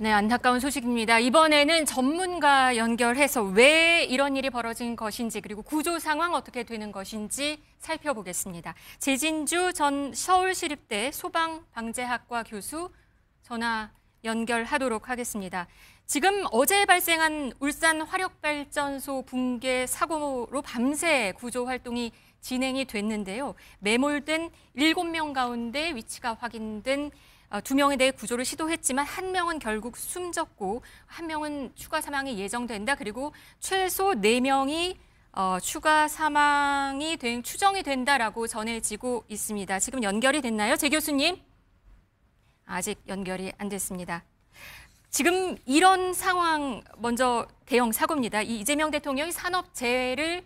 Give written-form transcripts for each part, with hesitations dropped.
네, 안타까운 소식입니다. 이번에는 전문가 연결해서 왜 이런 일이 벌어진 것인지 그리고 구조 상황 어떻게 되는 것인지 살펴보겠습니다. 재진주 전 서울시립대 소방방재학과 교수 전화 연결하도록 하겠습니다. 지금 어제 발생한 울산 화력발전소 붕괴 사고로 밤새 구조 활동이 진행이 됐는데요. 매몰된 7명 가운데 위치가 확인된 2명에 대해 구조를 시도했지만 1명은 결국 숨졌고 1명은 추가 사망이 예정된다. 그리고 최소 4명이 추가 사망이 추정이 된다라고 전해지고 있습니다. 지금 연결이 됐나요? 재 교수님? 아직 연결이 안 됐습니다. 지금 이런 상황 먼저 대형 사고입니다. 이재명 대통령이 산업재해와의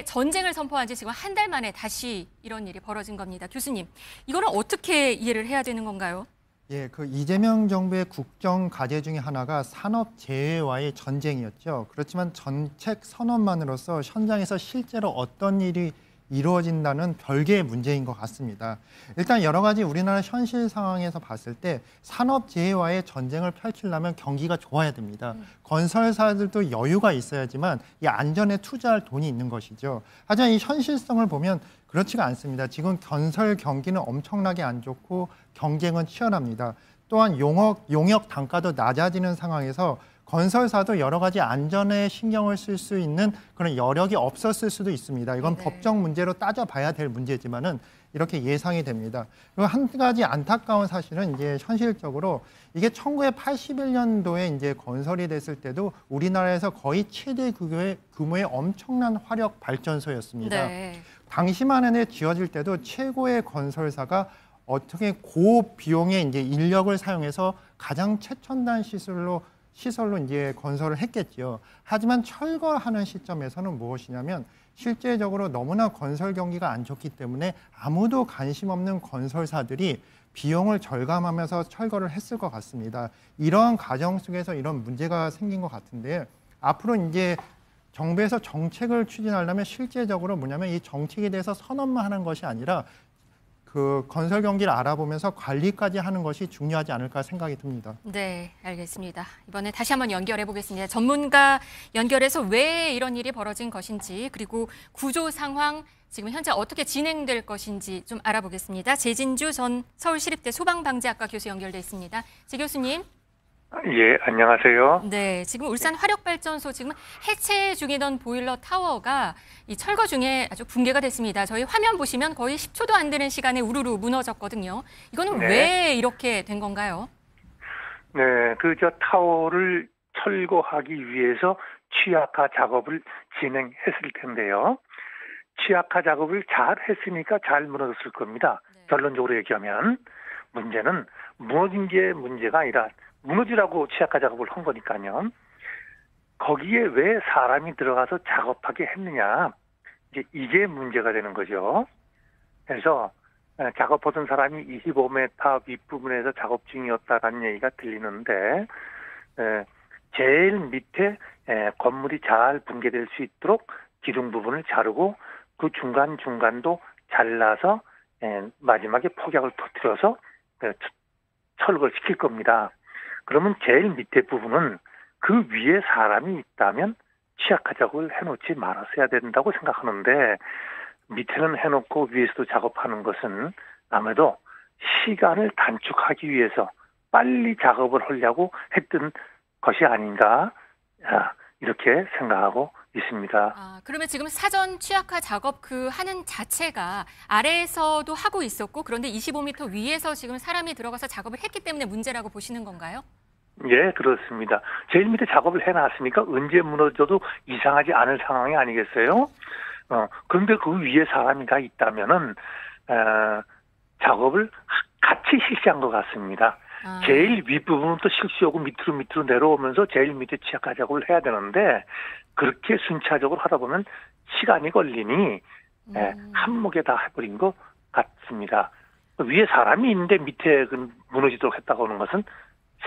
전쟁을 선포한 지 지금 한 달 만에 다시 이런 일이 벌어진 겁니다. 교수님, 이거는 어떻게 이해를 해야 되는 건가요? 예, 그 이재명 정부의 국정 과제 중에 하나가 산업재해와의 전쟁이었죠. 그렇지만 정책 선언만으로서 현장에서 실제로 어떤 일이 이루어진다는 별개의 문제인 것 같습니다. 일단 여러 가지 우리나라 현실 상황에서 봤을 때 산업재해와의 전쟁을 펼치려면 경기가 좋아야 됩니다. 건설사들도 여유가 있어야지만 이 안전에 투자할 돈이 있는 것이죠. 하지만 이 현실성을 보면 그렇지가 않습니다. 지금 건설 경기는 엄청나게 안 좋고 경쟁은 치열합니다. 또한 용역 단가도 낮아지는 상황에서 건설사도 여러 가지 안전에 신경을 쓸 수 있는 그런 여력이 없었을 수도 있습니다. 이건 네. 법적 문제로 따져봐야 될 문제지만은 이렇게 예상이 됩니다. 그리고 한 가지 안타까운 사실은 이제 현실적으로 이게 1981년도에 이제 건설이 됐을 때도 우리나라에서 거의 최대 규모의 엄청난 화력 발전소였습니다. 네. 당시만 해도 지어질 때도 최고의 건설사가 어떻게 고비용의 이제 인력을 사용해서 가장 최첨단 시설로 이제 건설을 했겠지요. 하지만 철거하는 시점에서는 무엇이냐면 실제적으로 너무나 건설 경기가 안 좋기 때문에 아무도 관심 없는 건설사들이 비용을 절감하면서 철거를 했을 것 같습니다. 이러한 과정 속에서 이런 문제가 생긴 것 같은데 앞으로 이제 정부에서 정책을 추진하려면 실제적으로 뭐냐면 이 정책에 대해서 선언만 하는 것이 아니라 그 건설 경기를 알아보면서 관리까지 하는 것이 중요하지 않을까 생각이 듭니다. 네, 알겠습니다. 이번에 다시 한번 연결해 보겠습니다. 전문가 연결해서 왜 이런 일이 벌어진 것인지 그리고 구조 상황 지금 현재 어떻게 진행될 것인지 좀 알아보겠습니다. 재진주 전 서울시립대 소방방재학과 교수 연결돼 있습니다. 재 교수님. 예, 안녕하세요. 네, 지금 울산 화력발전소 지금 해체 중이던 보일러 타워가 이 철거 중에 아주 붕괴가 됐습니다. 저희 화면 보시면 거의 10초도 안 되는 시간에 우르르 무너졌거든요. 이거는 네. 왜 이렇게 된 건가요? 네, 타워를 철거하기 위해서 취약화 작업을 진행했을 텐데요. 취약화 작업을 잘 했으니까 잘 무너졌을 겁니다. 네. 결론적으로 얘기하면 문제는 무너진 게 문제가 아니라 무너지라고 취약화 작업을 한 거니까요. 거기에 왜 사람이 들어가서 작업하게 했느냐. 이게 문제가 되는 거죠. 그래서 작업하던 사람이 25m 윗부분에서 작업 중이었다라는 얘기가 들리는데 제일 밑에 건물이 잘 붕괴될 수 있도록 기둥 부분을 자르고 그 중간중간도 잘라서 마지막에 폭약을 터뜨려서 철거를 시킬 겁니다. 그러면 제일 밑에 부분은 그 위에 사람이 있다면 취약화 작업을 해놓지 말았어야 된다고 생각하는데 밑에는 해놓고 위에서도 작업하는 것은 아무래도 시간을 단축하기 위해서 빨리 작업을 하려고 했던 것이 아닌가 이렇게 생각하고 있습니다. 그러면 지금 사전 취약화 작업 하는 자체가 아래에서도 하고 있었고 그런데 25m 위에서 지금 사람이 들어가서 작업을 했기 때문에 문제라고 보시는 건가요? 예, 그렇습니다. 제일 밑에 작업을 해놨으니까 언제 무너져도 이상하지 않을 상황이 아니겠어요? 그런데 그 위에 사람이 다 있다면은 작업을 같이 실시한 것 같습니다. 제일 윗부분은 또 실시하고 밑으로 내려오면서 제일 밑에 취약화 작업을 해야 되는데 그렇게 순차적으로 하다 보면 시간이 걸리니 한목에 다 해버린 것 같습니다. 위에 사람이 있는데 밑에 무너지도록 했다고 하는 것은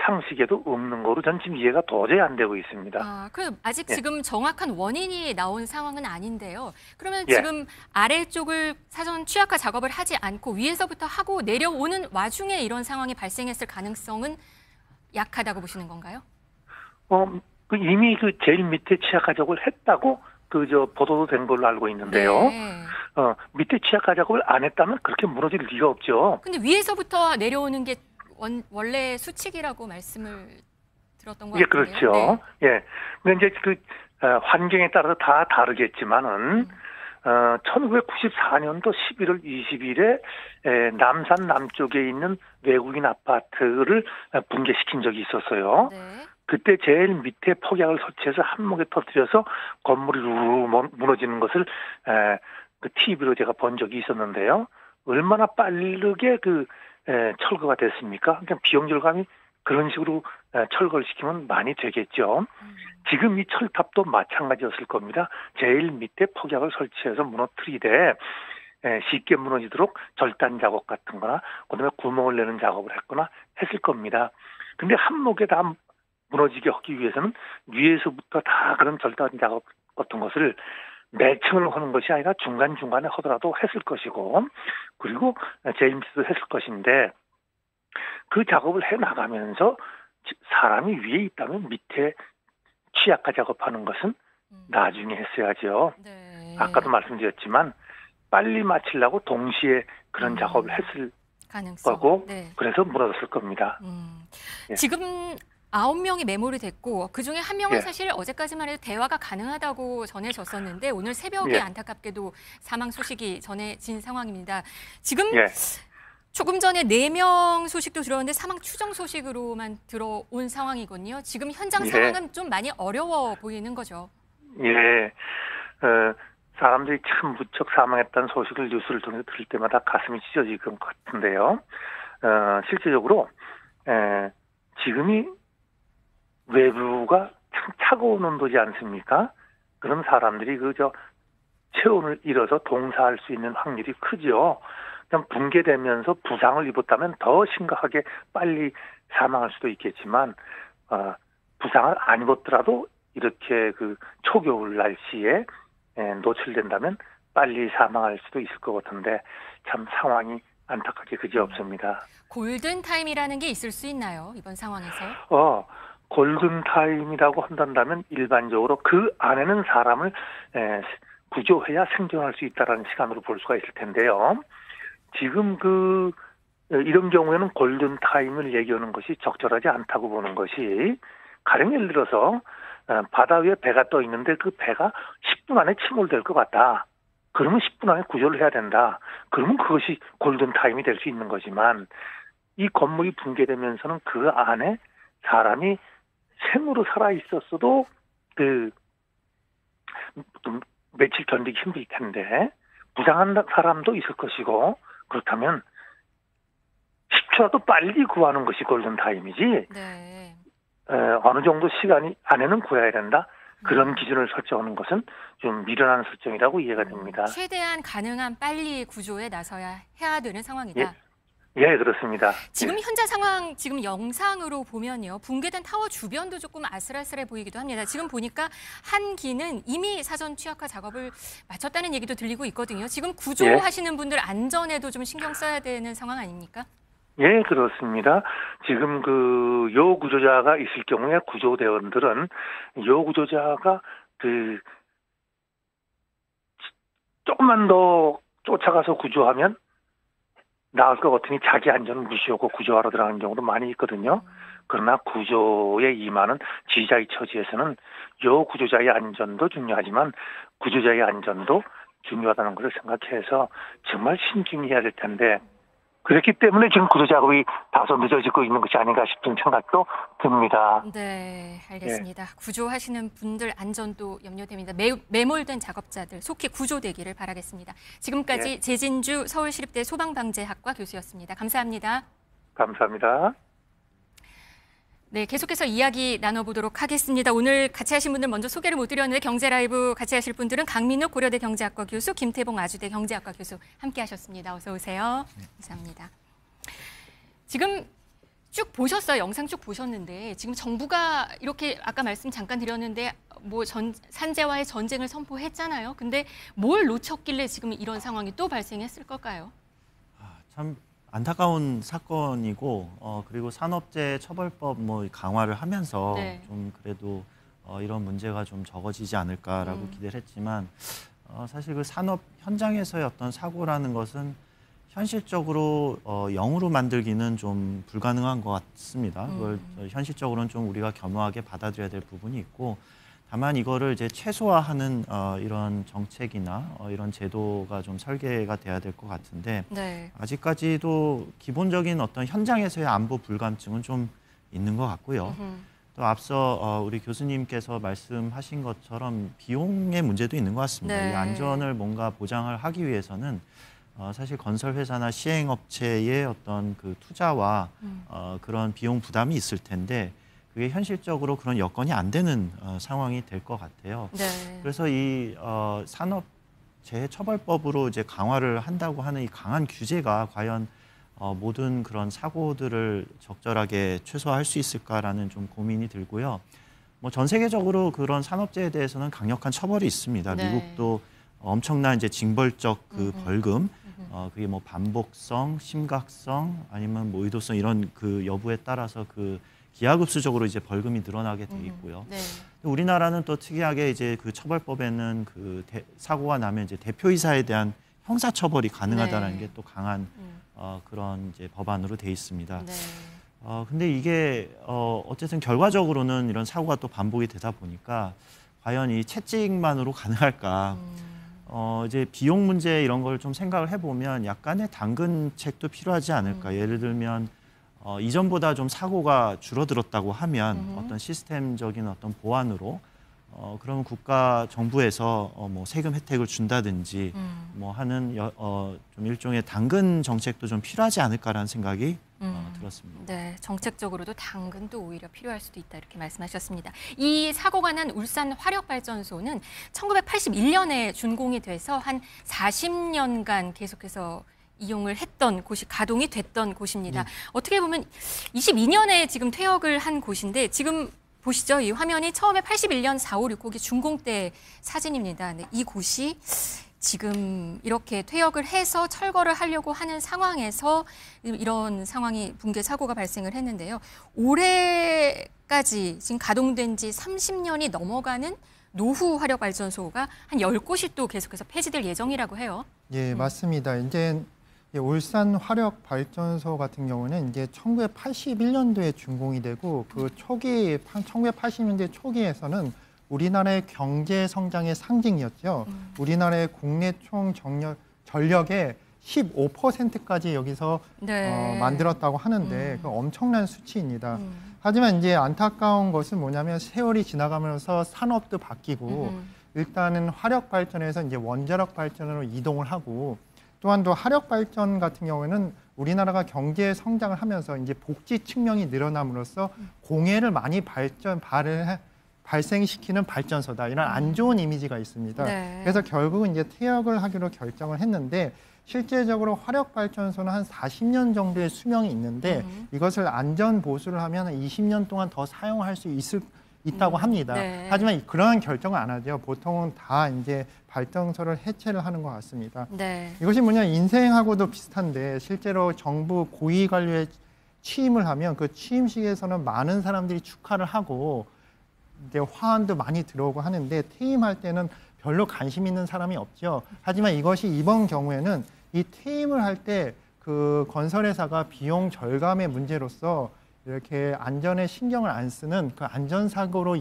상식에도 없는 거로 전 지금 이해가 도저히 안 되고 있습니다. 그럼 아직 지금 정확한 원인이 나온 상황은 아닌데요. 그러면 예. 지금 아래쪽을 사전 취약화 작업을 하지 않고 위에서부터 하고 내려오는 와중에 이런 상황이 발생했을 가능성은 약하다고 보시는 건가요? 이미 그 제일 밑에 취약 가족을 했다고 보도도 된 걸로 알고 있는데요. 네. 밑에 취약 가족을 안 했다면 그렇게 무너질 리가 없죠. 근데 위에서부터 내려오는 게 원래 수칙이라고 말씀을 들었던 것 같은데요. 예, 그렇죠. 네. 예. 근데 이제 환경에 따라서 다 다르겠지만은 1994년도 11월 20일에 남산 남쪽에 있는 외국인 아파트를 붕괴시킨 적이 있었어요. 네. 그때 제일 밑에 폭약을 설치해서 한목에 터뜨려서 건물이 루루 무너지는 것을 TV로 제가 본 적이 있었는데요. 얼마나 빠르게 철거가 됐습니까? 그냥 비용 절감이 그런 식으로 철거를 시키면 많이 되겠죠. 지금 이 철탑도 마찬가지였을 겁니다. 제일 밑에 폭약을 설치해서 무너뜨리되 쉽게 무너지도록 절단 작업 같은 거나 그다음에 구멍을 내는 작업을 했거나 했을 겁니다. 근데 한목에 다 무너지게 하기 위해서는 위에서부터 다 그런 절단 작업 같은 것을 매층을 하는 것이 아니라 중간중간에 하더라도 했을 것이고, 그리고 제일 밑에도 했을 것인데, 그 작업을 해 나가면서 사람이 위에 있다면 밑에 취약화 작업하는 것은 나중에 했어야죠. 네. 아까도 말씀드렸지만 빨리 마치려고 동시에 그런 작업을 했을 가능성. 거고, 네. 그래서 무너졌을 겁니다. 예. 지금 9명이 메모리 됐고 그중에 한 명은 예. 사실 어제까지만 해도 대화가 가능하다고 전해졌었는데 오늘 새벽에 예. 안타깝게도 사망 소식이 전해진 상황입니다. 지금 예. 조금 전에 4명 소식도 들어왔는데 사망 추정 소식으로만 들어온 상황이거든요. 지금 현장 예. 상황은 좀 많이 어려워 보이는 거죠. 예. 사람들이 참 무척 사망했다는 소식을 뉴스를 통해서 들을 때마다 가슴이 찢어질 것 같은데요. 실제적으로 지금이 외부가 참 차가운 온도지 않습니까? 그런 사람들이 체온을 잃어서 동사할 수 있는 확률이 크죠. 그냥 붕괴되면서 부상을 입었다면 더 심각하게 빨리 사망할 수도 있겠지만 부상을 안 입었더라도 이렇게 초겨울 날씨에 노출된다면 빨리 사망할 수도 있을 것 같은데 참 상황이 안타깝게 그지없습니다. 골든타임이라는 게 있을 수 있나요? 이번 상황에서? 골든타임이라고 한다면 일반적으로 그 안에는 사람을 구조해야 생존할 수 있다는 시간으로 볼 수가 있을 텐데요. 지금 이런 경우에는 골든타임을 얘기하는 것이 적절하지 않다고 보는 것이, 가령 예를 들어서 바다 위에 배가 떠 있는데 그 배가 10분 안에 침몰될 것 같다. 그러면 10분 안에 구조를 해야 된다. 그러면 그것이 골든타임이 될 수 있는 거지만, 이 건물이 붕괴되면서는 그 안에 사람이 생으로 살아 있었어도 며칠 견디기 힘들 텐데 부상한 사람도 있을 것이고, 그렇다면 10초라도 빨리 구하는 것이 골든타임이지. 네. 어느 정도 시간이 안에는 구해야 된다. 그런 기준을 설정하는 것은 좀 미련한 설정이라고 이해가 됩니다. 최대한 가능한 빨리 구조에 나서야 해야 되는 상황이다. 예, 그렇습니다. 지금 현재 상황, 지금 영상으로 보면요. 붕괴된 타워 주변도 조금 아슬아슬해 보이기도 합니다. 지금 보니까 한 기는 이미 사전 취약화 작업을 마쳤다는 얘기도 들리고 있거든요. 지금 구조하시는 분들 안전에도 좀 신경 써야 되는 상황 아닙니까? 예, 그렇습니다. 지금 요 구조자가 있을 경우에 구조대원들은 요 구조자가 조금만 더 쫓아가서 구조하면 나을 것 같으니 자기 안전을 무시하고 구조하러 들어가는 경우도 많이 있거든요. 그러나 구조에 임하는 지휘자의 처지에서는 요 구조자의 안전도 중요하지만 구조자의 안전도 중요하다는 것을 생각해서 정말 신중히 해야 될 텐데, 그렇기 때문에 지금 구조 작업이 다소 늦어지고 있는 것이 아닌가 싶은 생각도 듭니다. 네, 알겠습니다. 구조하시는 분들 안전도 염려됩니다. 매몰된 작업자들 속히 구조되기를 바라겠습니다. 지금까지 제진주 서울시립대 소방방재학과 교수였습니다. 감사합니다. 감사합니다. 네, 계속해서 이야기 나눠보도록 하겠습니다. 오늘 같이 하신 분들 먼저 소개를 못 드렸는데 경제라이브 같이 하실 분들은 강민욱 고려대 경제학과 교수, 김태봉 아주대 경제학과 교수 함께 하셨습니다. 어서 오세요. 감사합니다. 지금 쭉 보셨어요. 영상 쭉 보셨는데 지금 정부가 이렇게 아까 말씀 잠깐 드렸는데 산재와의 전쟁을 선포했잖아요. 근데 뭘 놓쳤길래 지금 이런 상황이 또 발생했을 걸까요? 참 안타까운 사건이고 그리고 산업재해 처벌법 뭐 강화를 하면서 네. 좀 그래도 이런 문제가 좀 적어지지 않을까라고 기대를 했지만 사실 그 산업 현장에서의 어떤 사고라는 것은 현실적으로 0으로 만들기는 좀 불가능한 것 같습니다. 그걸 현실적으로는 좀 우리가 겸허하게 받아들여야 될 부분이 있고 다만 이거를 이제 최소화하는 이런 정책이나 이런 제도가 좀 설계가 돼야 될 것 같은데 네. 아직까지도 기본적인 어떤 현장에서의 안보 불감증은 좀 있는 것 같고요. 또 앞서 우리 교수님께서 말씀하신 것처럼 비용의 문제도 있는 것 같습니다. 네. 이 안전을 뭔가 보장을 하기 위해서는 사실 건설회사나 시행업체의 어떤 그 투자와 그런 비용 부담이 있을 텐데 그게 현실적으로 그런 여건이 안 되는 상황이 될 것 같아요. 네. 그래서 이 산업재해처벌법으로 이제 강화를 한다고 하는 이 강한 규제가 과연 모든 그런 사고들을 적절하게 최소화할 수 있을까라는 좀 고민이 들고요. 뭐 전 세계적으로 그런 산업재해에 대해서는 강력한 처벌이 있습니다. 네. 미국도 엄청난 이제 징벌적 그 벌금, 그게 뭐 반복성, 심각성, 아니면 뭐 의도성 이런 그 여부에 따라서 그 기하급수적으로 이제 벌금이 늘어나게 돼 있고요. 네. 우리나라는 또 특이하게 이제 그 처벌법에는 그 사고가 나면 이제 대표이사에 대한 형사처벌이 가능하다는 네. 게 또 강한 그런 이제 법안으로 돼 있습니다. 네. 근데 이게 어쨌든 결과적으로는 이런 사고가 또 반복이 되다 보니까 과연 이 채찍만으로 가능할까? 이제 비용 문제 이런 걸 좀 생각을 해보면 약간의 당근책도 필요하지 않을까? 예를 들면 이전보다 좀 사고가 줄어들었다고 하면 어떤 시스템적인 어떤 보완으로 그러면 국가 정부에서 뭐 세금 혜택을 준다든지 뭐 하는 좀 일종의 당근 정책도 좀 필요하지 않을까라는 생각이 들었습니다. 네, 정책적으로도 당근도 오히려 필요할 수도 있다 이렇게 말씀하셨습니다. 이 사고가 난 울산 화력발전소는 1981년에 준공이 돼서 한 40년간 계속해서 이용을 했던 곳이 가동이 됐던 곳입니다. 어떻게 보면 22년에 지금 퇴역을 한 곳인데 지금 보시죠. 이 화면이 처음에 81년 4, 5, 6호기 준공 때 사진입니다. 네, 이 곳이 지금 이렇게 퇴역을 해서 철거를 하려고 하는 상황에서 이런 상황이 붕괴 사고가 발생을 했는데요. 올해까지 지금 가동된 지 30년이 넘어가는 노후 화력발전소가 한 10곳이 또 계속해서 폐지될 예정이라고 해요. 예, 맞습니다. 이제 울산 화력 발전소 같은 경우는 이제 1981년도에 준공이 되고 그 초기 1980년대 초기에서는 우리나라의 경제 성장의 상징이었죠. 우리나라의 국내 총 전력의 15%까지 여기서 네. 만들었다고 하는데 그 엄청난 수치입니다. 하지만 이제 안타까운 것은 뭐냐면 세월이 지나가면서 산업도 바뀌고 일단은 화력 발전에서 이제 원자력 발전으로 이동을 하고 또한 또 화력 발전 같은 경우에는 우리나라가 경제 성장을 하면서 이제 복지 측면이 늘어남으로써 공해를 많이 발생시키는 발전소다 이런 안 좋은 이미지가 있습니다. 네. 그래서 결국은 이제 퇴역을 하기로 결정을 했는데 실제적으로 화력 발전소는 한 40년 정도의 수명이 있는데 이것을 안전 보수를 하면 20년 동안 더 사용할 수 있다고 합니다. 네. 하지만 그러한 결정을 안 하죠. 보통은 다 이제 발전소를 해체를 하는 것 같습니다. 네. 이것이 뭐냐 인생하고도 비슷한데 실제로 정부 고위 관료에 취임을 하면 그 취임식에서는 많은 사람들이 축하를 하고 이제 화환도 많이 들어오고 하는데 퇴임할 때는 별로 관심 있는 사람이 없죠. 하지만 이것이 이번 경우에는 이 퇴임을 할 때 그 건설회사가 비용 절감의 문제로서 이렇게 안전에 신경을 안 쓰는 그 안전사고로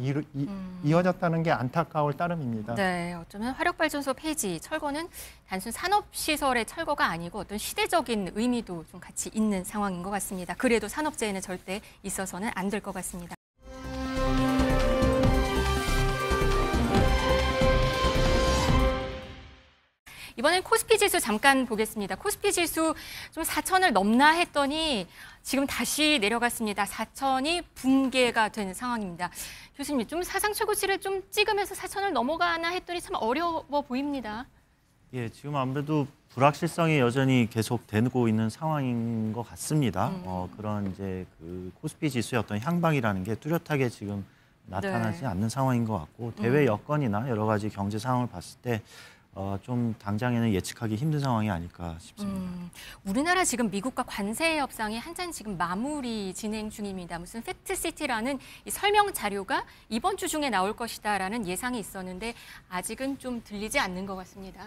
이어졌다는 게 안타까울 따름입니다. 네, 어쩌면 화력발전소 폐지, 철거는 단순 산업시설의 철거가 아니고 어떤 시대적인 의미도 좀 같이 있는 상황인 것 같습니다. 그래도 산업재해는 절대 있어서는 안 될 것 같습니다. 이번엔 코스피 지수 잠깐 보겠습니다. 코스피 지수 좀 4,000을 넘나 했더니 지금 다시 내려갔습니다. 4,000이 붕괴가 된 상황입니다. 교수님, 좀 사상 최고치를 좀 찍으면서 4,000을 넘어가나 했더니 참 어려워 보입니다. 예, 지금 아무래도 불확실성이 여전히 계속되고 있는 상황인 것 같습니다. 그런 이제 그 코스피 지수의 어떤 향방이라는 게 뚜렷하게 지금 나타나지 네. 않는 상황인 것 같고 대외 여건이나 여러 가지 경제 상황을 봤을 때 좀 당장에는 예측하기 힘든 상황이 아닐까 싶습니다. 우리나라 지금 미국과 관세 협상이 한참 지금 마무리 진행 중입니다. 무슨 팩트시티라는 이 설명 자료가 이번 주 중에 나올 것이다라는 예상이 있었는데 아직은 좀 들리지 않는 것 같습니다.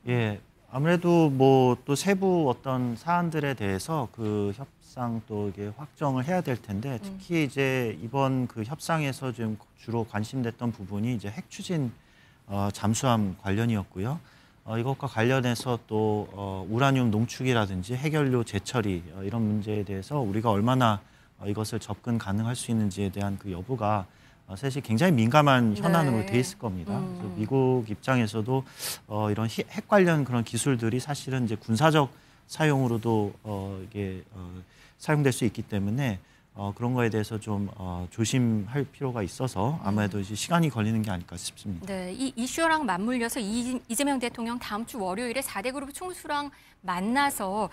예, 아무래도 뭐 또 세부 어떤 사안들에 대해서 그 협상 또 이게 확정을 해야 될 텐데 특히 이제 이번 그 협상에서 좀 주로 관심됐던 부분이 이제 핵 추진 잠수함 관련이었고요. 이것과 관련해서 또 우라늄 농축이라든지 핵연료 재처리 이런 문제에 대해서 우리가 얼마나 이것을 접근 가능할 수 있는지에 대한 그 여부가 사실 굉장히 민감한 현안으로 네. 돼 있을 겁니다. 그래서 미국 입장에서도 이런 핵 관련 그런 기술들이 사실은 이제 군사적 사용으로도 이게 사용될 수 있기 때문에 그런 거에 대해서 좀 조심할 필요가 있어서 아무래도 이제 시간이 걸리는 게 아닐까 싶습니다. 네, 이 이슈랑 맞물려서 이재명 대통령 다음 주 월요일에 4대 그룹 총수랑 만나서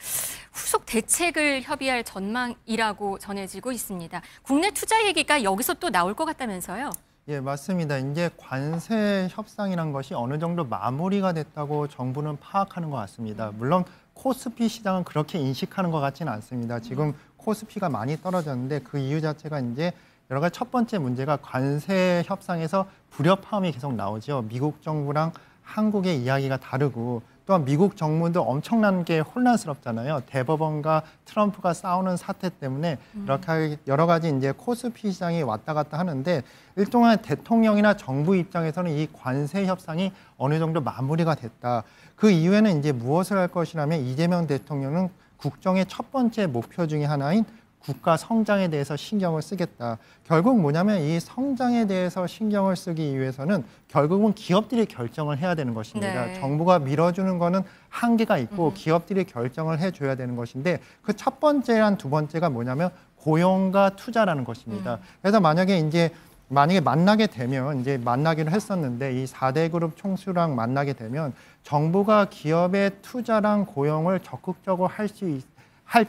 후속 대책을 협의할 전망이라고 전해지고 있습니다. 국내 투자 얘기가 여기서 또 나올 것 같다면서요? 예, 맞습니다. 이제 관세 협상이란 것이 어느 정도 마무리가 됐다고 정부는 파악하는 것 같습니다. 물론 코스피 시장은 그렇게 인식하는 것 같지는 않습니다. 지금 코스피가 많이 떨어졌는데 그 이유 자체가 이제 여러 가지 첫 번째 문제가 관세 협상에서 불협화음이 계속 나오죠. 미국 정부랑 한국의 이야기가 다르고 또한 미국 정부도 엄청난 게 혼란스럽잖아요. 대법원과 트럼프가 싸우는 사태 때문에 이렇게 여러 가지 이제 코스피 시장이 왔다 갔다 하는데 일종의 대통령이나 정부 입장에서는 이 관세 협상이 어느 정도 마무리가 됐다. 그 이후에는 이제 무엇을 할 것이라면 이재명 대통령은 국정의 첫 번째 목표 중에 하나인 국가 성장에 대해서 신경을 쓰겠다. 결국 뭐냐면 이 성장에 대해서 신경을 쓰기 위해서는 결국은 기업들이 결정을 해야 되는 것입니다. 네. 정부가 밀어주는 거는 한계가 있고 기업들이 결정을 해줘야 되는 것인데 그 첫 번째랑 두 번째가 뭐냐면 고용과 투자라는 것입니다. 그래서 만약에 만나게 되면 이제 만나기로 했었는데 이 4대 그룹 총수랑 만나게 되면 정부가 기업의 투자랑 고용을 적극적으로 할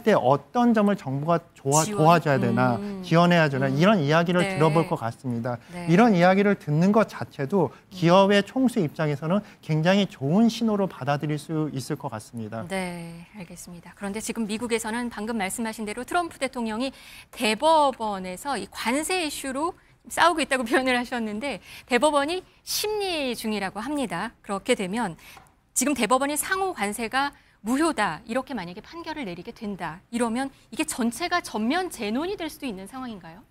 때 어떤 점을 정부가 도와줘야 되나 지원해야 되나 이런 이야기를 네. 들어볼 것 같습니다. 네. 이런 이야기를 듣는 것 자체도 기업의 총수 입장에서는 굉장히 좋은 신호로 받아들일 수 있을 것 같습니다. 네, 알겠습니다. 그런데 지금 미국에서는 방금 말씀하신 대로 트럼프 대통령이 대법원에서 이 관세 이슈로 싸우고 있다고 표현을 하셨는데 대법원이 심리 중이라고 합니다. 그렇게 되면 지금 대법원이 상호 관세가 무효다 이렇게 만약에 판결을 내리게 된다 이러면 이게 전체가 전면 재논이 될 수도 있는 상황인가요?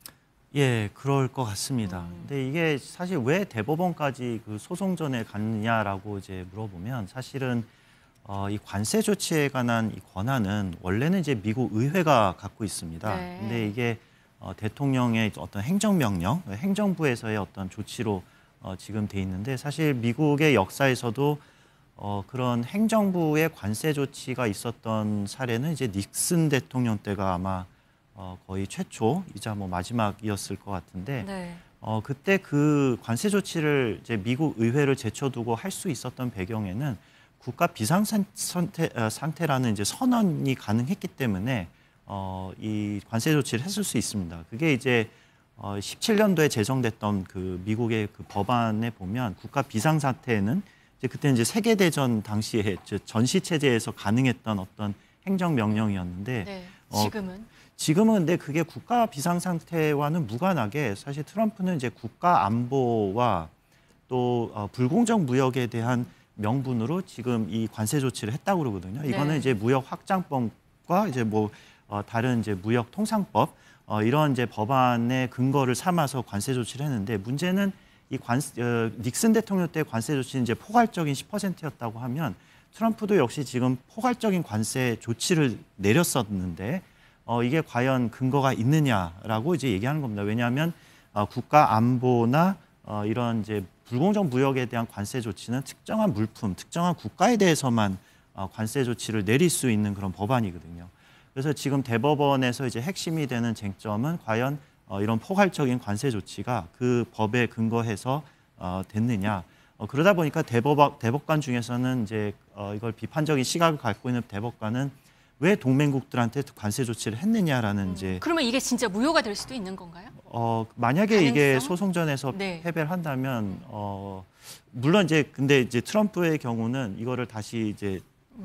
예, 그럴 것 같습니다. 근데 이게 사실 왜 대법원까지 그 소송전에 갔느냐라고 이제 물어보면 사실은 이 관세 조치에 관한 이 권한은 원래는 이제 미국 의회가 갖고 있습니다. 네. 근데 이게 대통령의 어떤 행정명령, 행정부에서의 어떤 조치로 지금 돼 있는데 사실 미국의 역사에서도 그런 행정부의 관세 조치가 있었던 사례는 이제 닉슨 대통령 때가 아마 거의 최초이자 뭐 마지막이었을 것 같은데 네. 그때 그 관세 조치를 이제 미국 의회를 제쳐두고 할 수 있었던 배경에는 국가 비상 상태라는 이제 선언이 가능했기 때문에 이 관세 조치를 했을 수 있습니다. 그게 이제 17년도에 제정됐던 그 미국의 그 법안에 보면 국가 비상 상태에는 이제 그때 이제 세계 대전 당시에 전시 체제에서 가능했던 어떤 행정 명령이었는데 네. 지금은 근데 그게 국가 비상 상태와는 무관하게 사실 트럼프는 이제 국가 안보와 또 불공정 무역에 대한 명분으로 지금 이 관세 조치를 했다고 그러거든요. 이거는 네. 이제 무역 확장법과 이제 뭐 다른 이제 무역 통상법 이런 이제 법안의 근거를 삼아서 관세 조치를 했는데 문제는 이 닉슨 대통령 때 관세 조치는 이제 포괄적인 10%였다고 하면 트럼프도 역시 지금 포괄적인 관세 조치를 내렸었는데 이게 과연 근거가 있느냐라고 이제 얘기하는 겁니다. 왜냐하면 국가 안보나 이런 이제 불공정 무역에 대한 관세 조치는 특정한 물품, 특정한 국가에 대해서만 관세 조치를 내릴 수 있는 그런 법안이거든요. 그래서 지금 대법원에서 이제 핵심이 되는 쟁점은 과연 이런 포괄적인 관세 조치가 그 법에 근거해서 됐느냐. 그러다 보니까 대법관 중에서는 이제 이걸 비판적인 시각을 갖고 있는 대법관은 왜 동맹국들한테 관세 조치를 했느냐라는 이제 그러면 이게 진짜 무효가 될 수도 있는 건가요? 만약에 가능성? 이게 소송전에서 네. 패배를 한다면 물론 이제 근데 이제 트럼프의 경우는 이거를 다시 이제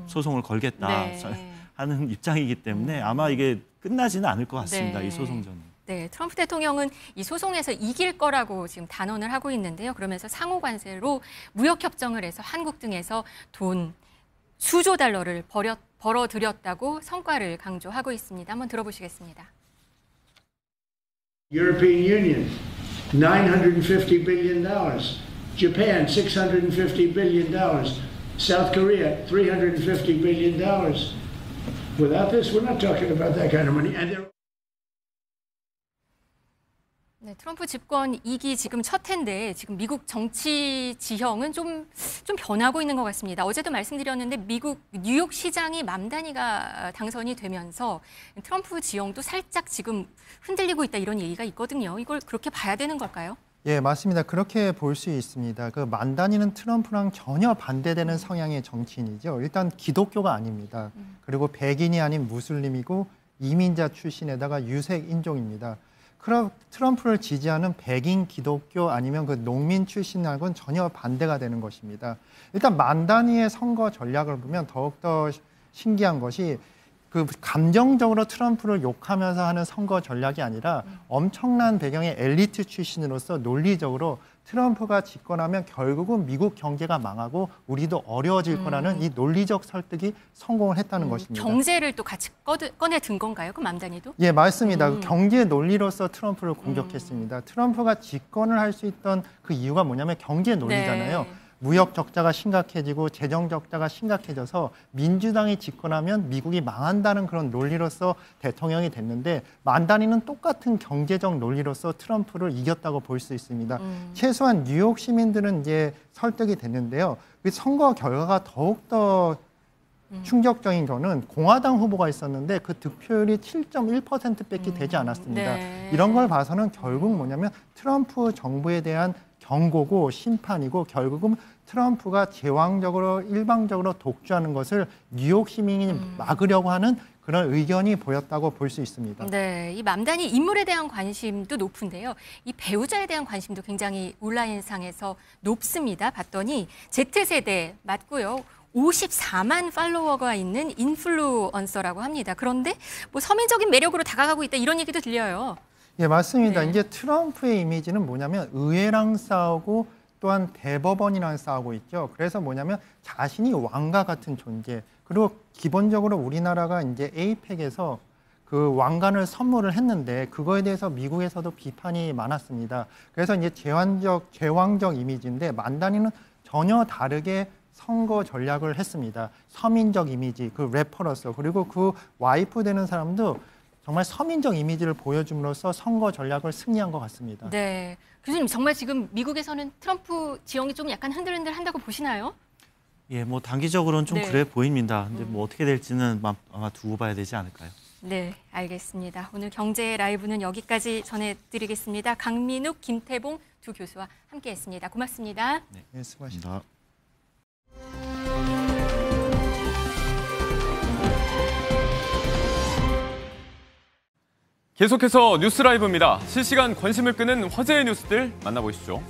소송을 걸겠다 네. 하는 입장이기 때문에 아마 이게 끝나지는 않을 것 같습니다. 네. 이 소송전은. 네, 트럼프 대통령은 이 소송에서 이길 거라고 지금 단언을 하고 있는데요. 그러면서 상호 관세로 무역 협정을 해서 한국 등에서 돈 수조 달러를 벌어들였다고 성과를 강조하고 있습니다. 한번 들어보시겠습니다. European Union, $950 billion. Japan, $650 billion. South Korea, $350 billion. Without this, we're not talking about that kind of money. And they're 네, 트럼프 집권 2기 지금 첫 해인데 지금 미국 정치 지형은 좀 변하고 있는 것 같습니다. 어제도 말씀드렸는데 미국 뉴욕 시장이 맘 단위가 당선이 되면서 트럼프 지형도 살짝 지금 흔들리고 있다 이런 얘기가 있거든요. 이걸 그렇게 봐야 되는 걸까요? 예, 맞습니다. 그렇게 볼 수 있습니다. 그 만단이는 트럼프랑 전혀 반대되는 성향의 정치인이죠. 일단 기독교가 아닙니다. 그리고 백인이 아닌 무슬림이고 이민자 출신에다가 유색 인종입니다. 트럼프를 지지하는 백인 기독교 아니면 그 농민 출신하고는 전혀 반대가 되는 것입니다. 일단 만단위의 선거 전략을 보면 더욱더 신기한 것이 그 감정적으로 트럼프를 욕하면서 하는 선거 전략이 아니라 엄청난 배경의 엘리트 출신으로서 논리적으로 트럼프가 집권하면 결국은 미국 경제가 망하고 우리도 어려워질 거라는 이 논리적 설득이 성공을 했다는 것입니다. 경제를 또 같이 꺼내 든 건가요? 그 맘단위도? 예, 맞습니다. 그 경제 논리로서 트럼프를 공격했습니다. 트럼프가 집권을 할 수 있던 그 이유가 뭐냐면 경제 논리잖아요. 네. 무역 적자가 심각해지고 재정 적자가 심각해져서 민주당이 집권하면 미국이 망한다는 그런 논리로서 대통령이 됐는데 만단위는 똑같은 경제적 논리로서 트럼프를 이겼다고 볼 수 있습니다. 최소한 뉴욕 시민들은 이제 설득이 됐는데요. 그 선거 결과가 더욱더 충격적인 거는 공화당 후보가 있었는데 그 득표율이 7.1%밖에 되지 않았습니다. 네. 이런 걸 봐서는 결국 뭐냐면 트럼프 정부에 대한 경고고 심판이고 결국은 트럼프가 제왕적으로 일방적으로 독주하는 것을 뉴욕 시민이 막으려고 하는 그런 의견이 보였다고 볼 수 있습니다. 네, 이 맘단위 인물에 대한 관심도 높은데요. 이 배우자에 대한 관심도 굉장히 온라인상에서 높습니다. 봤더니 Z세대 맞고요. 54만 팔로워가 있는 인플루언서라고 합니다. 그런데 뭐 서민적인 매력으로 다가가고 있다 이런 얘기도 들려요. 예, 맞습니다. 네. 이제 트럼프의 이미지는 뭐냐면 의회랑 싸우고 또한 대법원이랑 싸우고 있죠. 그래서 뭐냐면 자신이 왕과 같은 존재. 그리고 기본적으로 우리나라가 이제 에이펙에서 그 왕관을 선물을 했는데 그거에 대해서 미국에서도 비판이 많았습니다. 그래서 이제 제왕적 이미지인데 만단위는 전혀 다르게 선거 전략을 했습니다. 서민적 이미지, 그 래퍼로서 그리고 그 와이프 되는 사람도 정말 서민적 이미지를 보여줌으로써 선거 전략을 승리한 것 같습니다. 네, 교수님 정말 지금 미국에서는 트럼프 지형이 좀 약간 흔들흔들한다고 보시나요? 예, 뭐 단기적으로는 좀 네. 그래 보입니다. 근데 뭐 어떻게 될지는 아마 두고 봐야 되지 않을까요? 네, 알겠습니다. 오늘 경제 라이브는 여기까지 전해드리겠습니다. 강민욱, 김태봉 두 교수와 함께했습니다. 고맙습니다. 네, 수고하셨습니다. 계속해서 뉴스 라이브입니다. 실시간 관심을 끄는 화제의 뉴스들 만나보시죠.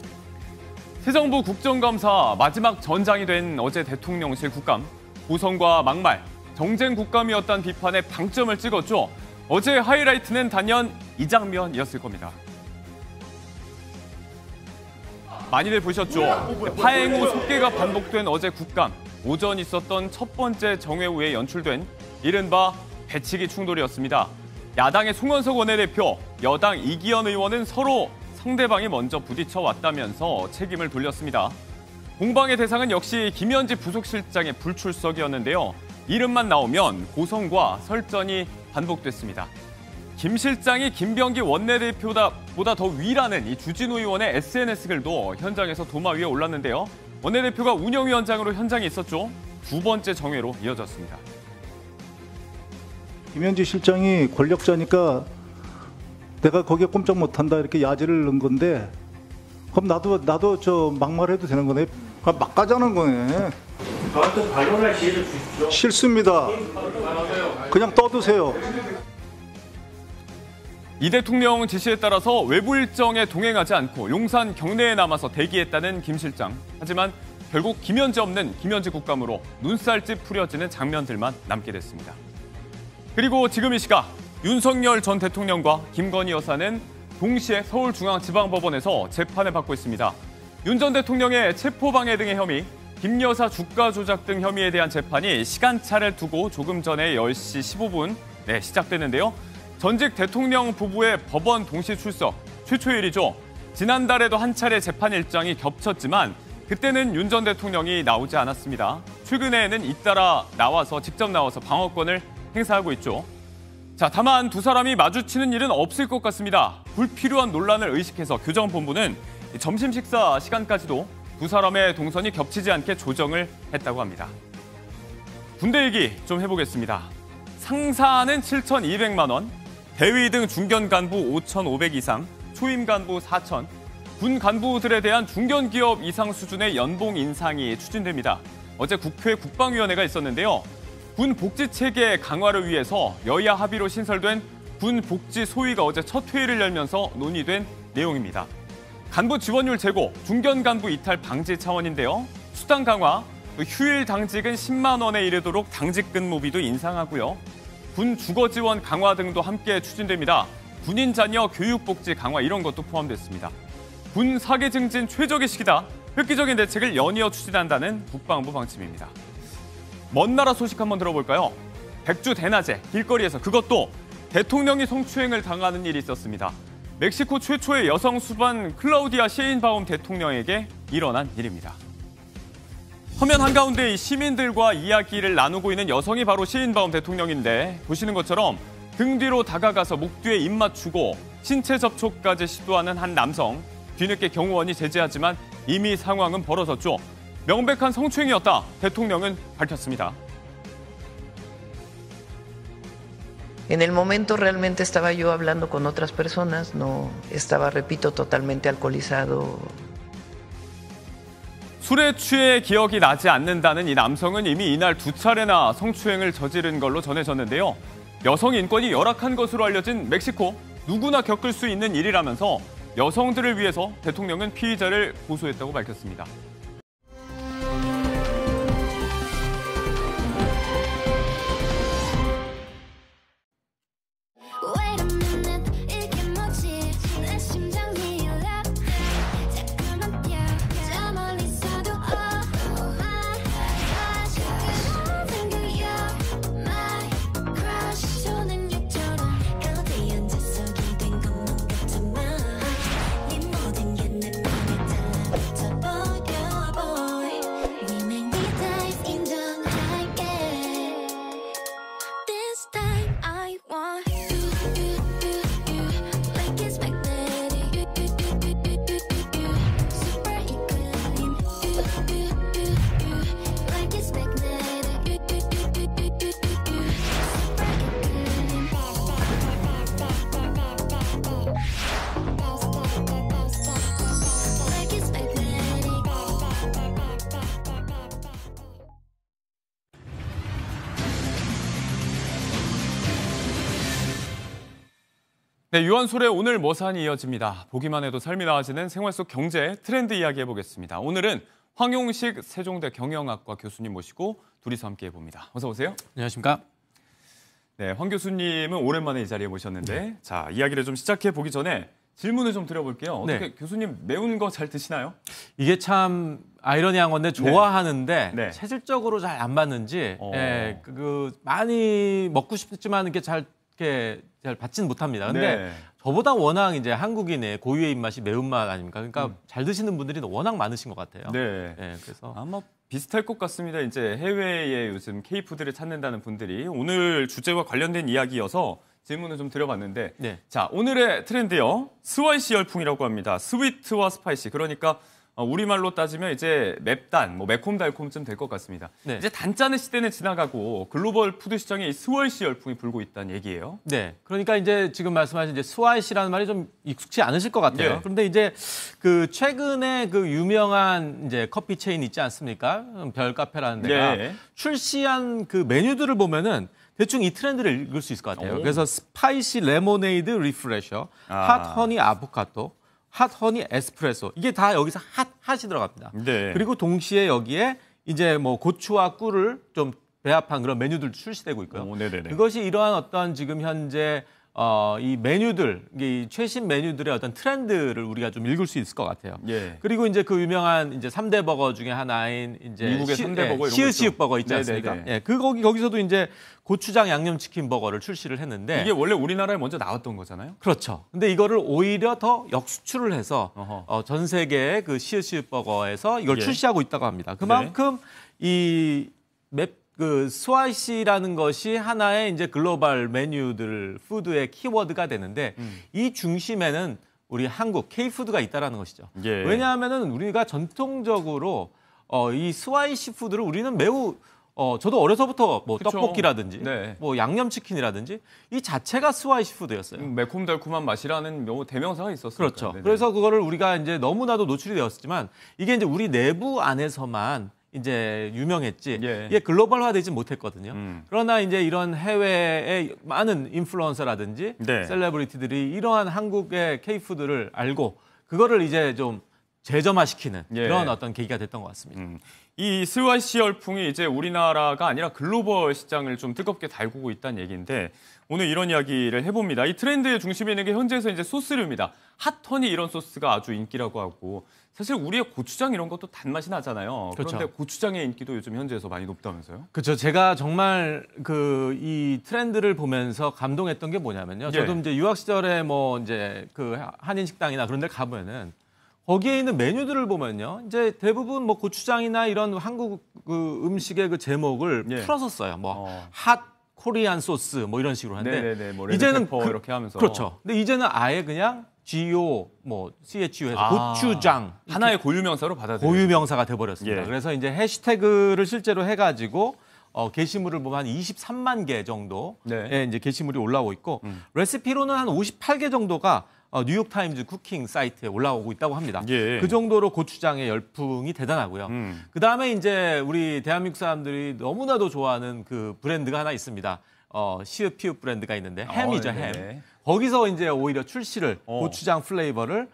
새 정부 국정감사 마지막 전장이 된 어제 대통령실 국감. 고성과 막말, 정쟁 국감이었다는 비판에 방점을 찍었죠. 어제 하이라이트는 단연 이 장면이었을 겁니다. 많이들 보셨죠? 파행 후 속개가 반복된 어제 국감. 오전 있었던 첫 번째 정회 후에 연출된 이른바 배치기 충돌이었습니다. 야당의 송원석 원내대표, 여당 이기현 의원은 서로 상대방이 먼저 부딪혀 왔다면서 책임을 돌렸습니다. 공방의 대상은 역시 김현지 부속실장의 불출석이었는데요. 이름만 나오면 고성과 설전이 반복됐습니다. 김 실장이 김병기 원내대표보다 더 위라는 이 주진우 의원의 SNS 글도 현장에서 도마 위에 올랐는데요. 원내대표가 운영위원장으로 현장에 있었죠. 두 번째 정회로 이어졌습니다. 김현지 실장이 권력자니까 내가 거기에 꼼짝 못한다 이렇게 야지를 넣은 건데 그럼 나도 저 막말해도 되는 거네. 막 가자는 거네. 저한테 반론할 기회를 주십시오. 싫습니다. 그냥 떠드세요. 이 대통령 지시에 따라서 외부 일정에 동행하지 않고 용산 경내에 남아서 대기했다는 김 실장. 하지만 결국 김현지 없는 김현지 국감으로 눈살집 풀려지는 장면들만 남게 됐습니다. 그리고 지금 이 시각 윤석열 전 대통령과 김건희 여사는 동시에 서울중앙지방법원에서 재판을 받고 있습니다. 윤 전 대통령의 체포방해 등의 혐의, 김 여사 주가 조작 등 혐의에 대한 재판이 시간차를 두고 조금 전에 10시 15분 시작됐는데요. 전직 대통령 부부의 법원 동시 출석, 최초의 일이죠. 지난달에도 한 차례 재판 일정이 겹쳤지만 그때는 윤 전 대통령이 나오지 않았습니다. 최근에는 잇따라 직접 나와서 방어권을 행사하고 있죠. 자, 다만 두 사람이 마주치는 일은 없을 것 같습니다. 불필요한 논란을 의식해서 교정본부는 점심 식사 시간까지도 두 사람의 동선이 겹치지 않게 조정을 했다고 합니다. 군대 얘기 좀 해보겠습니다. 상사는 7,200만 원, 대위 등 중견 간부 5,500 이상, 초임 간부 4,000, 군 간부들에 대한 중견 기업 이상 수준의 연봉 인상이 추진됩니다. 어제 국회 국방위원회가 있었는데요. 군 복지 체계 강화를 위해서 여야 합의로 신설된 군 복지 소위가 어제 첫 회의를 열면서 논의된 내용입니다. 간부 지원율 제고, 중견 간부 이탈 방지 차원인데요. 수당 강화, 휴일 당직은 10만 원에 이르도록 당직 근무비도 인상하고요. 군 주거 지원 강화 등도 함께 추진됩니다. 군인 자녀 교육복지 강화 이런 것도 포함됐습니다. 군 사기 증진 최적의 시기다. 획기적인 대책을 연이어 추진한다는 국방부 방침입니다. 먼 나라 소식 한번 들어볼까요? 백주 대낮에 길거리에서 그것도 대통령이 성추행을 당하는 일이 있었습니다. 멕시코 최초의 여성 수반 클라우디아 셰인바움 대통령에게 일어난 일입니다. 화면 한가운데 이 시민들과 이야기를 나누고 있는 여성이 바로 셰인바움 대통령인데 보시는 것처럼 등 뒤로 다가가서 목 뒤에 입 맞추고 신체 접촉까지 시도하는 한 남성. 뒤늦게 경호원이 제지하지만 이미 상황은 벌어졌죠. 명백한 성추행이었다. 대통령은 밝혔습니다. En el momento realmente estaba yo hablando con otras personas, no estaba, repito, totalmente alcoholizado. 술에 취해 기억이 나지 않는다는 이 남성은 이미 이날 2차례나 성추행을 저지른 걸로 전해졌는데요. 여성 인권이 열악한 것으로 알려진 멕시코, 누구나 겪을 수 있는 일이라면서 여성들을 위해서 대통령은 피의자를 고소했다고 밝혔습니다. 네, 유한솔의 오늘 머산이 이어집니다. 보기만 해도 삶이 나아지는 생활 속 경제 트렌드 이야기 해보겠습니다. 오늘은 황용식 세종대 경영학과 교수님 모시고 둘이서 함께 해봅니다. 어서 오세요. 안녕하십니까. 네, 황 교수님은 오랜만에 이 자리에 모셨는데 네. 자, 이야기를 좀 시작해 보기 전에 질문을 좀 드려볼게요. 어떻게 네. 교수님 매운 거 잘 드시나요? 이게 참 아이러니한 건데 좋아하는데 네. 체질적으로 잘 안 맞는지 예, 많이 먹고 싶지만 이게 잘 받지는 못합니다. 근데 네. 저보다 워낙 이제 한국인의 고유의 입맛이 매운맛 아닙니까? 그러니까 잘 드시는 분들이 워낙 많으신 것 같아요. 네. 예, 그래서 아마 비슷할 것 같습니다. 이제 해외에 요즘 K푸드를 찾는다는 분들이 오늘 주제와 관련된 이야기여서 질문을 좀 드려봤는데 네. 자, 오늘의 트렌드요. 스와이시 열풍이라고 합니다. 스위트와 스파이시. 그러니까 우리말로 따지면 이제 맵단, 뭐 매콤달콤쯤 될 것 같습니다. 네. 이제 단짠의 시대는 지나가고 글로벌 푸드 시장에 이 스와이시 열풍이 불고 있다는 얘기예요. 네. 그러니까 이제 지금 말씀하신 이제 스와이시라는 말이 좀 익숙치 않으실 것 같아요. 네. 그런데 이제 그 최근에 그 유명한 이제 커피 체인 있지 않습니까? 별 카페라는 데가 네. 출시한 그 메뉴들을 보면은 대충 이 트렌드를 읽을 수 있을 것 같아요. 오. 그래서 스파이시 레모네이드 리프레셔, 핫 허니 아보카도, 핫 허니 에스프레소. 이게 다 여기서 핫이 들어갑니다. 네. 그리고 동시에 여기에 이제 뭐 고추와 꿀을 좀 배합한 그런 메뉴들도 출시되고 있고요. 오, 네네네. 그것이 이러한 어떤 지금 현재 이 메뉴들, 이 최신 메뉴들의 어떤 트렌드를 우리가 좀 읽을 수 있을 것 같아요. 예. 그리고 이제 그 유명한 이제 3대 버거 중에 하나인 이제 미국의 3대 버거 이런 거 시읒 있죠. 버거 있지 네네네. 않습니까? 예. 거기서도 이제 고추장 양념치킨 버거를 출시를 했는데 이게 원래 우리나라에 먼저 나왔던 거잖아요. 그렇죠. 근데 이거를 오히려 더 역수출을 해서 어허. 전 세계의 그 시읒 버거에서 이걸 예. 출시하고 있다고 합니다. 그만큼 그 스와이시라는 것이 하나의 이제 글로벌 메뉴들 푸드의 키워드가 되는데 이 중심에는 우리 한국 K푸드가 있다라는 것이죠. 예. 왜냐하면은 우리가 전통적으로 이 스와이시 푸드를 우리는 매우 저도 어려서부터 뭐 그쵸. 떡볶이라든지 네. 뭐 양념치킨이라든지 이 자체가 스와이시 푸드였어요. 매콤달콤한 맛이라는 대명사가 있었어요. 그렇죠. 그래서 그거를 우리가 이제 너무나도 노출이 되었지만 이게 이제 우리 내부 안에서만 이제 유명했지 예. 이게 글로벌화되지 못했거든요. 그러나 이제 이런 해외의 많은 인플루언서라든지 네. 셀레브리티들이 이러한 한국의 K푸드를 알고 그거를 이제 좀 재점화시키는 예. 그런 어떤 계기가 됐던 것 같습니다. 이 스와이시 열풍이 이제 우리나라가 아니라 글로벌 시장을 좀 뜨겁게 달구고 있다는 얘기인데 오늘 이런 이야기를 해봅니다. 이 트렌드의 중심에 있는 게 현지에서 이제 소스류입니다. 핫허니 이런 소스가 아주 인기라고 하고 사실 우리의 고추장 이런 것도 단맛이 나잖아요. 그렇죠. 그런데 고추장의 인기도 요즘 현지에서 많이 높다면서요? 그렇죠. 제가 정말 이 트렌드를 보면서 감동했던 게 뭐냐면요. 저도 예. 이제 유학 시절에 뭐 이제 그 한인 식당이나 그런 데 가보면은 거기에 있는 메뉴들을 보면요. 이제 대부분 뭐 고추장이나 이런 한국 그 음식의 그 제목을 예. 풀어서 써요. 뭐 핫 코리안 소스 뭐 이런 식으로 하는데 네네네. 뭐 이제는 레드페퍼 이렇게 하면서 그렇죠. 근데 이제는 아예 그냥 GO 뭐 CHU 해서 고추장 하나의 고유명사로 받아들여요. 고유명사가 돼버렸습니다. 예. 그래서 이제 해시태그를 실제로 해가지고 게시물을 보면 한 23만 개 정도의 네. 이제 게시물이 올라오고 있고 레시피로는 한 58개 정도가 뉴욕 타임즈 쿠킹 사이트에 올라오고 있다고 합니다. 예. 그 정도로 고추장의 열풍이 대단하고요. 그 다음에 이제 우리 대한민국 사람들이 너무나도 좋아하는 그 브랜드가 하나 있습니다. 시읒 피읒 브랜드가 있는데 햄이죠, 햄. 네네. 거기서 이제 오히려 출시를 고추장 플레이버를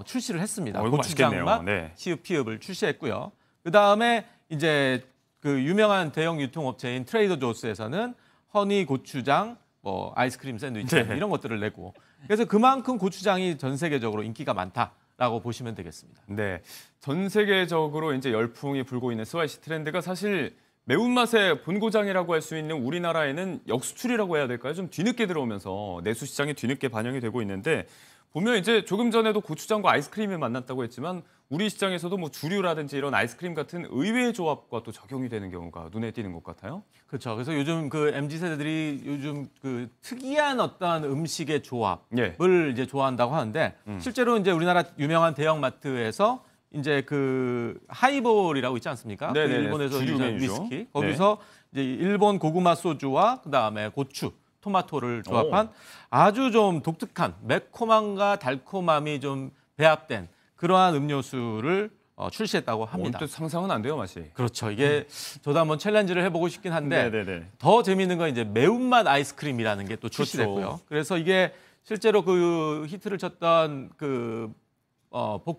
출시를 했습니다. 이거 맛있겠네요. 고추장맛 네. 시읒 피읒을 출시했고요. 그 다음에 이제 그 유명한 대형 유통업체인 트레이더 조스에서는 허니 고추장 뭐 아이스크림 샌드위치 네. 이런 것들을 내고 그래서 그만큼 고추장이 전 세계적으로 인기가 많다라고 보시면 되겠습니다. 네, 전 세계적으로 이제 열풍이 불고 있는 스와이시 트렌드가 사실 매운맛의 본고장이라고 할 수 있는 우리나라에는 역수출이라고 해야 될까요? 좀 뒤늦게 들어오면서 내수 시장에 뒤늦게 반영이 되고 있는데 보면 이제 조금 전에도 고추장과 아이스크림을 만났다고 했지만 우리 시장에서도 뭐 주류라든지 이런 아이스크림 같은 의외의 조합과 또 적용이 되는 경우가 눈에 띄는 것 같아요. 그렇죠. 그래서 요즘 그 MZ 세대들이 요즘 그 특이한 어떤 음식의 조합을 예. 이제 좋아한다고 하는데 실제로 이제 우리나라 유명한 대형 마트에서 이제 그 하이볼이라고 있지 않습니까? 그 네네네. 일본에서 주류 유명한 메뉴죠. 위스키. 거기서 이제 일본 고구마 소주와 그다음에 고추, 토마토를 조합한 아주 좀 독특한 매콤함과 달콤함이 좀 배합된 그러한 음료수를 출시했다고 합니다. 또 상상은 안 돼요, 맛이. 그렇죠. 이게 저도 한번 챌린지를 해보고 싶긴 한데 네네네. 더 재미있는 건 이제 매운맛 아이스크림이라는 게 또 출시됐고요. 그렇죠. 그래서 이게 실제로 그 히트를 쳤던 그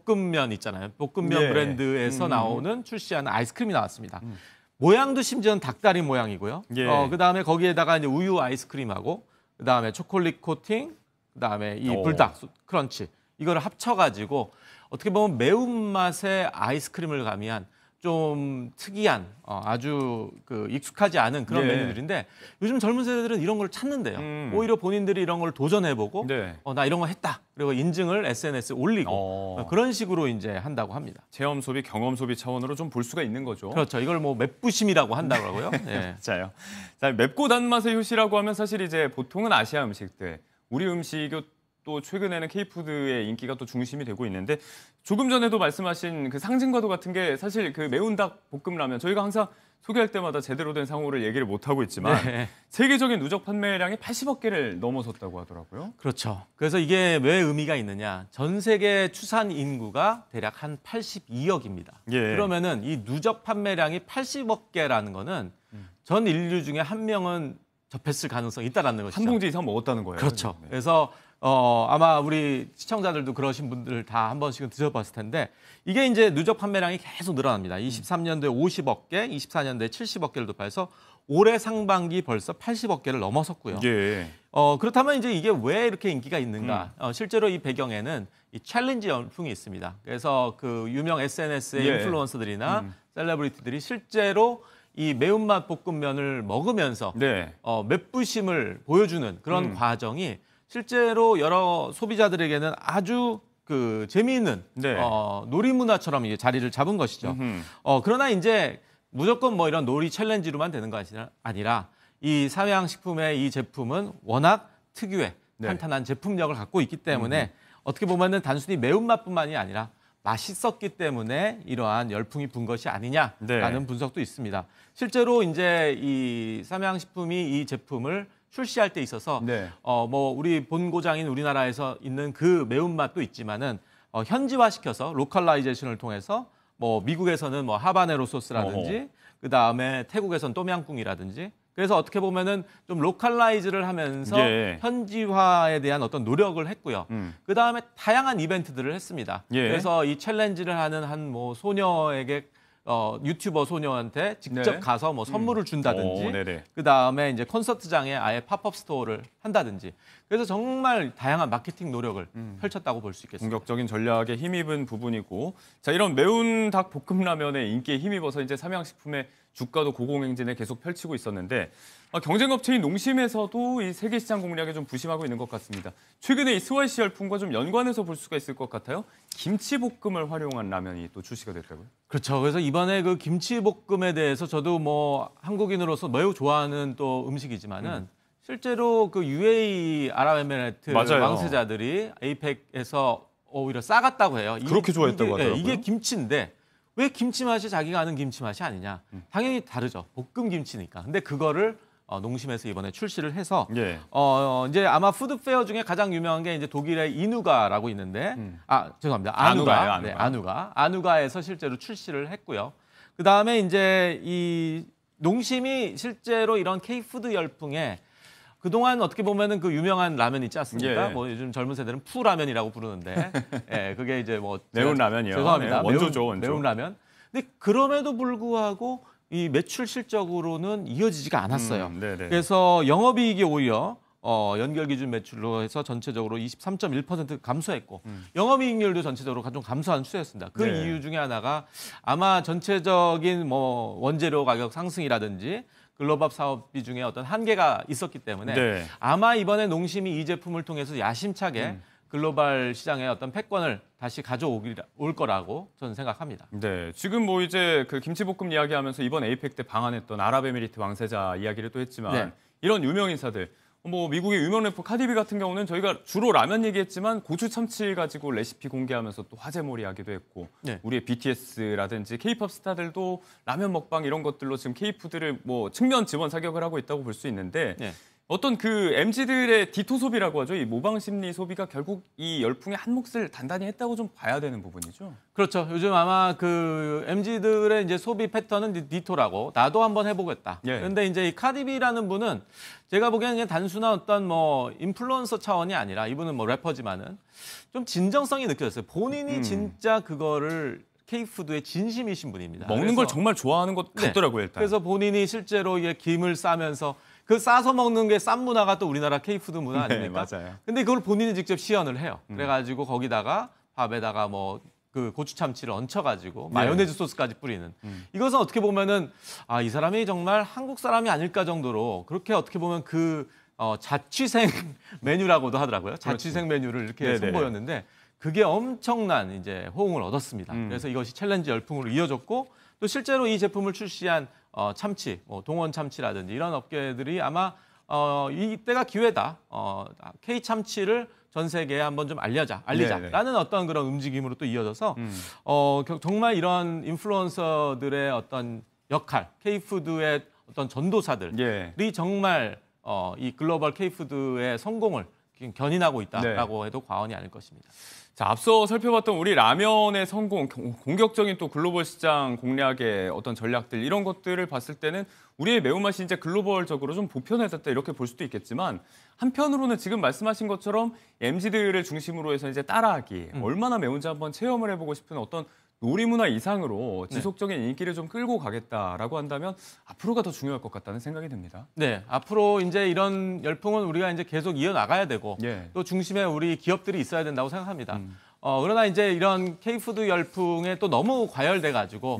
볶음면 있잖아요. 볶음면 예. 브랜드에서 나오는 출시하는 아이스크림이 나왔습니다. 모양도 심지어는 닭다리 모양이고요. 예. 그다음에 거기에다가 이제 우유 아이스크림하고 그다음에 초콜릿 코팅, 그다음에 이 불닭 크런치 이거를 합쳐가지고 어떻게 보면 매운맛의 아이스크림을 가미한 좀 특이한 아주 그 익숙하지 않은 그런 예. 메뉴들인데 요즘 젊은 세대들은 이런 걸 찾는데요. 오히려 본인들이 이런 걸 도전해보고 네. 나 이런 거 했다. 그리고 인증을 SNS에 올리고 그런 식으로 이제 한다고 합니다. 체험 소비, 경험 소비 차원으로 좀 볼 수가 있는 거죠. 그렇죠. 이걸 뭐 맵부심이라고 한다고요. 예. 맞아요. 자, 맵고 단맛의 효시라고 하면 사실 이제 보통은 아시아 음식들, 우리 음식이 또 최근에는 K푸드의 인기가 또 중심이 되고 있는데 조금 전에도 말씀하신 그 상징과도 같은 게 사실 그 매운 닭 볶음라면 저희가 항상 소개할 때마다 제대로 된 상호를 얘기를 못하고 있지만 네. 세계적인 누적 판매량이 80억 개를 넘어섰다고 하더라고요. 그렇죠. 그래서 이게 왜 의미가 있느냐. 전 세계 추산 인구가 대략 한 82억입니다. 예. 그러면은 이 누적 판매량이 80억 개라는 거는 전 인류 중에 한 명은 접했을 가능성이 있다라는 것이죠. 한 봉지 이상 먹었다는 거예요. 그렇죠. 네. 그래서 아마 우리 시청자들도 그러신 분들 다 한 번씩은 드셔봤을 텐데 이게 이제 누적 판매량이 계속 늘어납니다. 23년도에 50억 개, 24년도에 70억 개를 돌파해서 올해 상반기 벌써 80억 개를 넘어섰고요. 예. 그렇다면 이제 이게 왜 이렇게 인기가 있는가? 실제로 이 배경에는 이 챌린지 열풍이 있습니다. 그래서 그 유명 SNS의 예. 인플루언서들이나 셀레브리티들이 실제로 이 매운맛 볶음면을 먹으면서 네. 맵부심을 보여주는 그런 과정이 실제로 여러 소비자들에게는 아주 그 재미있는 네. 놀이문화처럼 이게 자리를 잡은 것이죠. 그러나 이제 무조건 뭐 이런 놀이 챌린지로만 되는 것이 아니라 이 삼양식품의 이 제품은 워낙 특유의 네. 탄탄한 제품력을 갖고 있기 때문에 어떻게 보면은 단순히 매운맛뿐만이 아니라 맛있었기 때문에 이러한 열풍이 분 것이 아니냐라는 네. 분석도 있습니다. 실제로 이제 이 삼양식품이 이 제품을 출시할 때 있어서 네. 뭐 우리 본고장인 우리나라에서 있는 그 매운맛도 있지만은 현지화시켜서 로컬라이제이션을 통해서 뭐 미국에서는 뭐 하바네로 소스라든지 그다음에 태국에서는 똠양꿍이라든지 그래서 어떻게 보면은 좀 로컬라이즈를 하면서 예. 현지화에 대한 어떤 노력을 했고요. 그다음에 다양한 이벤트들을 했습니다. 예. 그래서 이 챌린지를 하는 한 뭐 소녀에게 유튜버 소녀한테 직접 네. 가서 뭐 선물을 준다든지 네네. 그다음에 이제 콘서트장에 아예 팝업 스토어를 한다든지 그래서 정말 다양한 마케팅 노력을 펼쳤다고 볼 수 있겠습니다. 공격적인 전략에 힘입은 부분이고 자 이런 매운 닭 볶음라면의 인기에 힘입어서 이제 삼양식품의 주가도 고공행진에 계속 펼치고 있었는데 경쟁업체인 농심에서도 이 세계 시장 공략에 좀 부심하고 있는 것 같습니다. 최근에 이 스와이시 열풍과 좀 연관해서 볼 수가 있을 것 같아요. 김치볶음을 활용한 라면이 또 출시가 됐다고요? 그렇죠. 그래서 이번에 그 김치볶음에 대해서 저도 뭐 한국인으로서 매우 좋아하는 또 음식이지만은 실제로 그 UAE 아랍에미레이트 맞아요. 왕세자들이 에이펙에서 오히려 싸갔다고 해요. 그렇게 좋아했다고 하더라고요. 이게 김치인데 왜 김치 맛이 자기가 아는 김치 맛이 아니냐? 당연히 다르죠. 볶음 김치니까. 근데 그거를 농심에서 이번에 출시를 해서 예. 이제 아마 푸드페어 중에 가장 유명한 게 이제 독일의 이누가라고 있는데 죄송합니다. 아누가예요, 아누가. 네, 아누가에서 실제로 출시를 했고요. 그다음에 이제 이 농심이 실제로 이런 K푸드 열풍에 그동안 어떻게 보면은 그 유명한 라면 있지 않습니까? 예. 뭐 요즘 젊은 세대는 푸라면이라고 부르는데, 예, 그게 이제 뭐 매운 라면이요. 죄송합니다. 네, 원조죠, 원조. 매운 라면. 근데 그럼에도 불구하고 이 매출 실적으로는 이어지지가 않았어요. 네네. 그래서 영업이익이 오히려 연결 기준 매출로 해서 전체적으로 23.1% 감소했고 영업이익률도 전체적으로 좀 감소한 추세였습니다. 그 네. 이유 중에 하나가 아마 전체적인 뭐 원재료 가격 상승이라든지 글로벌 사업 비중에 어떤 한계가 있었기 때문에 네. 아마 이번에 농심이 이 제품을 통해서 야심차게 글로벌 시장에 어떤 패권을 다시 가져올 거라고 저는 생각합니다. 네, 지금 뭐 이제 그 김치볶음 이야기하면서 이번 에이펙 때 방한했던 아랍에미리트 왕세자 이야기를 또 했지만 네. 이런 유명 인사들 뭐 미국의 유명 래퍼 카디비 같은 경우는 저희가 주로 라면 얘기했지만 고추 참치 가지고 레시피 공개하면서 또 화제몰이 하기도 했고 네. 우리의 BTS라든지 K-팝 스타들도 라면 먹방 이런 것들로 지금 K-푸드를 뭐 측면 지원 사격을 하고 있다고 볼 수 있는데 네. 어떤 그 MZ들의 디토 소비라고 하죠. 이 모방 심리 소비가 결국 이 열풍의 한 몫을 단단히 했다고 좀 봐야 되는 부분이죠. 그렇죠. 요즘 아마 그 MZ들의 이제 소비 패턴은 디토라고 나도 한번 해보겠다. 예. 그런데 이제 이 카디비라는 분은 제가 보기에는 그냥 단순한 어떤 뭐 인플루언서 차원이 아니라 이분은 뭐 래퍼지만은 좀 진정성이 느껴졌어요. 본인이 진짜 그거를 K푸드의 진심이신 분입니다. 먹는 걸 정말 좋아하는 것 같더라고요, 일단. 그래서 본인이 실제로 이게 김을 싸면서 그 싸서 먹는 게 쌈 문화가 또 우리나라 K푸드 문화 아닙니까? 네, 맞아요. 근데 그걸 본인이 직접 시연을 해요. 그래가지고 거기다가 밥에다가 뭐 그 고추 참치를 얹혀가지고 마요네즈 소스까지 뿌리는 이것은 어떻게 보면은 이 사람이 정말 한국 사람이 아닐까 정도로 그렇게 어떻게 보면 그 자취생 메뉴라고도 하더라고요. 자취생 메뉴를 이렇게 네네. 선보였는데 그게 엄청난 이제 호응을 얻었습니다. 그래서 이것이 챌린지 열풍으로 이어졌고 또 실제로 이 제품을 출시한 참치, 동원 참치라든지 이런 업계들이 아마 이때가 기회다. K 참치를 전 세계에 한번 좀 알리자라는 어떤 그런 움직임으로 또 이어져서 정말 이런 인플루언서들의 어떤 역할, K푸드의 어떤 전도사들이 정말 이 글로벌 K푸드의 성공을 견인하고 있다라고 해도 과언이 아닐 것입니다. 자, 앞서 살펴봤던 우리 라면의 성공, 공격적인 또 글로벌 시장 공략의 어떤 전략들 이런 것들을 봤을 때는 우리의 매운맛이 이제 글로벌적으로 좀 보편화됐다 이렇게 볼 수도 있겠지만 한편으로는 지금 말씀하신 것처럼 MZ들을 중심으로 해서 이제 따라하기 얼마나 매운지 한번 체험을 해보고 싶은 어떤 놀이문화 이상으로 지속적인 인기를 좀 끌고 가겠다라고 한다면 앞으로가 더 중요할 것 같다는 생각이 듭니다. 네, 앞으로 이제 이런 열풍은 우리가 이제 계속 이어나가야 되고 또 중심에 우리 기업들이 있어야 된다고 생각합니다. 그러나 이제 이런 K푸드 열풍에 또 너무 과열돼 가지고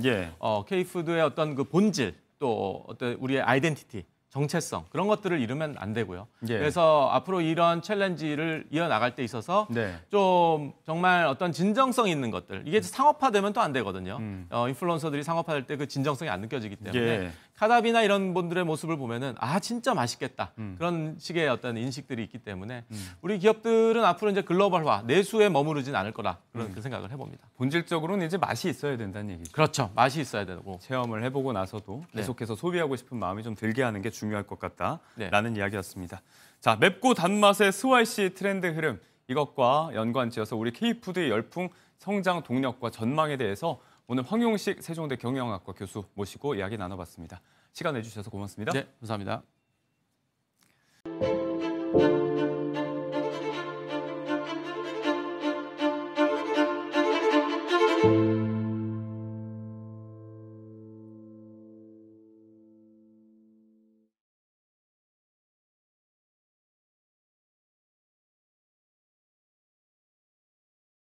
K푸드의 어떤 그 본질 또 어떤 우리의 아이덴티티 정체성 그런 것들을 잃으면 안 되고요. 그래서 앞으로 이런 챌린지를 이어나갈 때 있어서 좀 정말 어떤 진정성 있는 것들 이게 상업화되면 또 안 되거든요. 인플루언서들이 상업화될 때 그 진정성이 안 느껴지기 때문에 카답이나 이런 분들의 모습을 보면은 진짜 맛있겠다 그런 식의 어떤 인식들이 있기 때문에 우리 기업들은 앞으로 이제 글로벌화 내수에 머무르진 않을 거라 그런 그 생각을 해봅니다. 본질적으로는 이제 맛이 있어야 된다는 얘기죠. 그렇죠. 맛이 있어야 되고 체험을 해보고 나서도 계속해서 소비하고 싶은 마음이 좀 들게 하는 게 중요할 것 같다라는 이야기였습니다. 자, 맵고 단맛의 스와이시 트렌드 흐름 이것과 연관지어서 우리 K푸드의 열풍 성장 동력과 전망에 대해서 오늘 황용식 세종대 경영학과 교수 모시고 이야기 나눠봤습니다. 시간 내주셔서 고맙습니다. 네, 감사합니다.